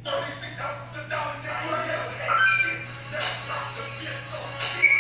36 ounces of down in that shit. That's not the beer so sweet.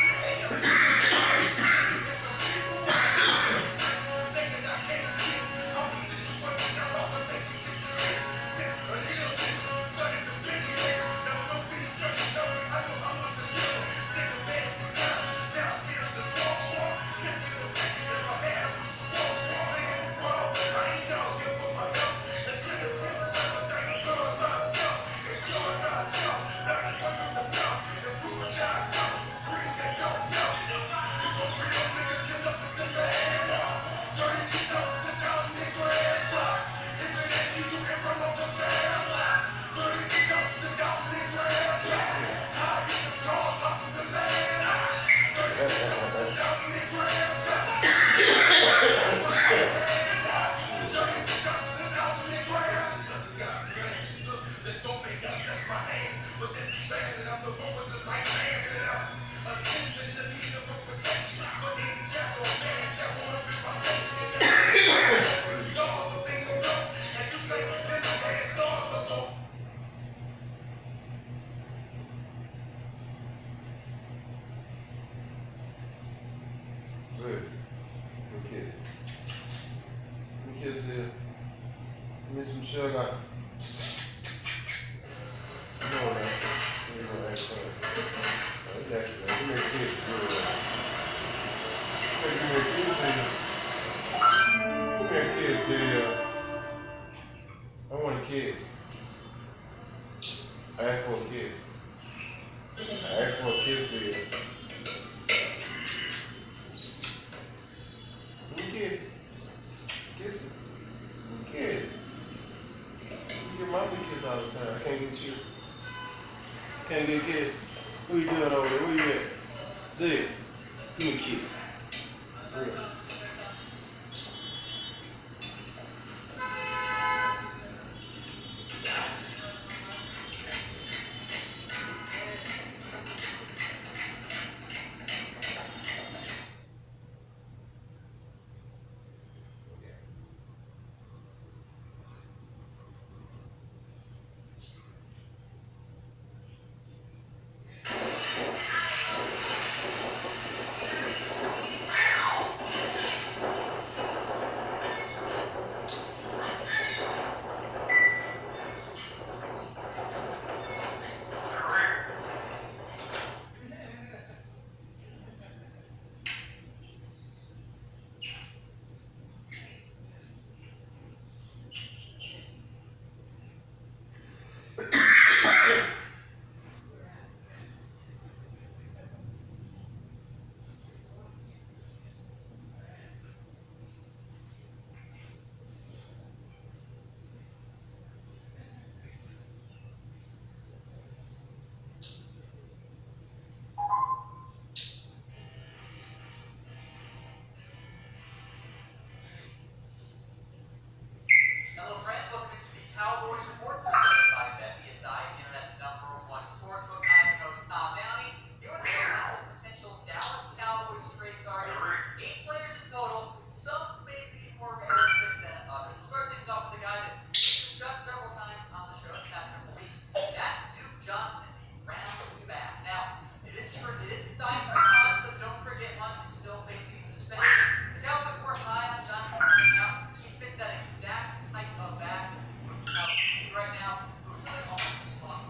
Good. Good kiss. Good kiss here. Give me some sugar. Come on now. Give me some extra. Give me a kiss. Give me a kiss here. Give me a kiss here. I want a kiss. I asked for a kiss. I asked for a kiss here. Kiss. Kiss it. Kiss. You get my kiss all the time. I can't get kiss. Can't get kiss. What you doing over there? Where you at? Zig. Give me a kiss. Yeah. Hello friends, welcome to the Cowboys Report presented by BetBSI, the internet's #1 sportsbook. I'm your host Tom Downey. Here with a look at some potential Dallas Cowboys trade targets. 8 players in total, some may be more realistic than others. We'll start things off with a guy that we've discussed several times on the show in the past couple weeks. That's Duke Johnson, the Browns back. Now, it didn't sign by Hunt, but don't forget Hunt is still facing suspension. The Cowboys were high on Johnson coming out. He fits that exact type of back that the Cowboys need right now. Who's really almost a slump.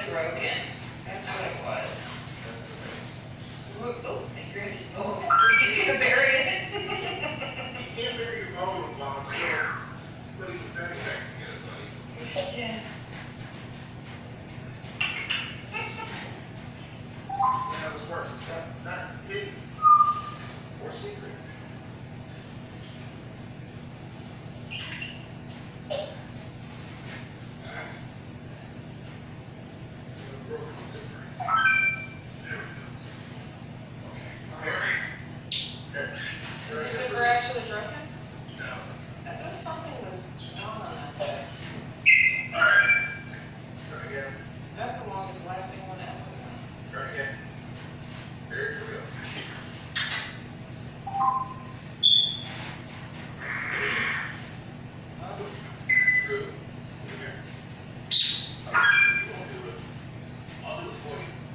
broken. That's what it was. Oh, and Greg's, oh, he's gonna bury it. You can't bury your bone while I'm still putting the bag back together, buddy. Yeah. That's not how this works. It's not hidden or secret. Broken zipper. There we go. Okay. Very. Here. Is the zipper actually broken? No. I thought something was wrong on that hook. Alright. Try again. That's the longest lasting one ever. Try again. Here we go. True. Here. You won't do it. I'll do it for you.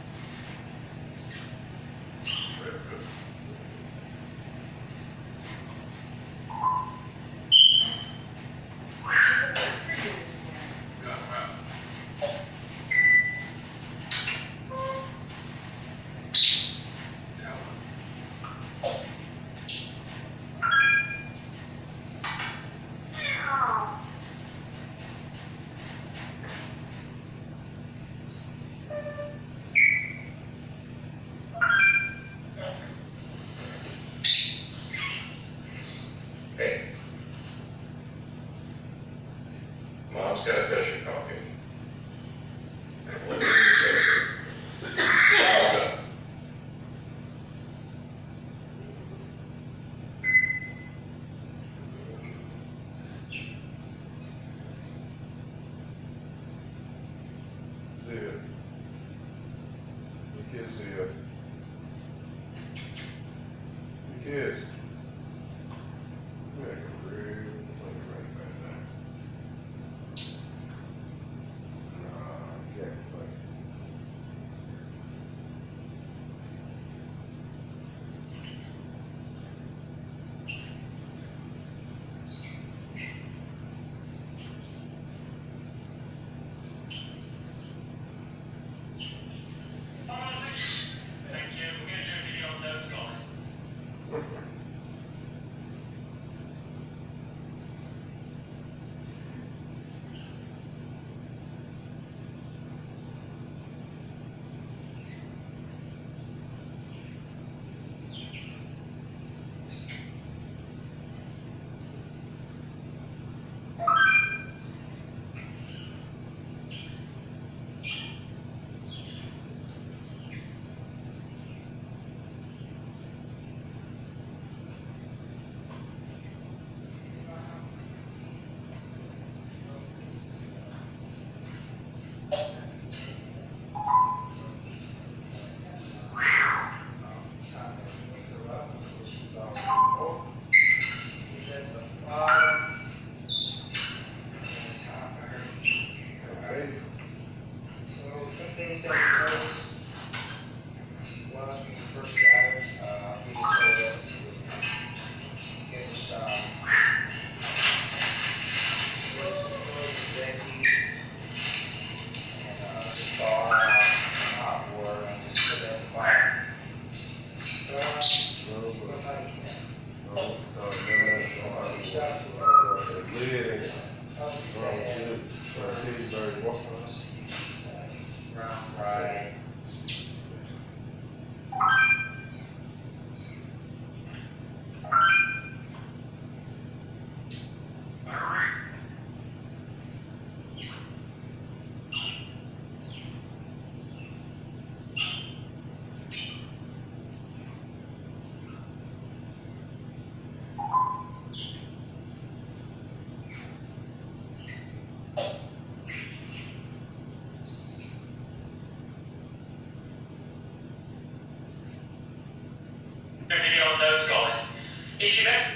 Very good. Got him out. Now, hey. Mom's gotta finish her coffee. What do you say? All done. See it. The kids see it. The kids. Make a real funny right about that. Nah, you can't be funny. Thank you. We're going to do a video on those guys. Okay. So some things that we noticed was when we first got it, he told us to give us some veggies and thaw out hot water and just put it in the fire. No, What's but, not eating it? no, Reached out to the lid ain't, us, good. Tastes very well. brown fry. A video on those guys. Issue that.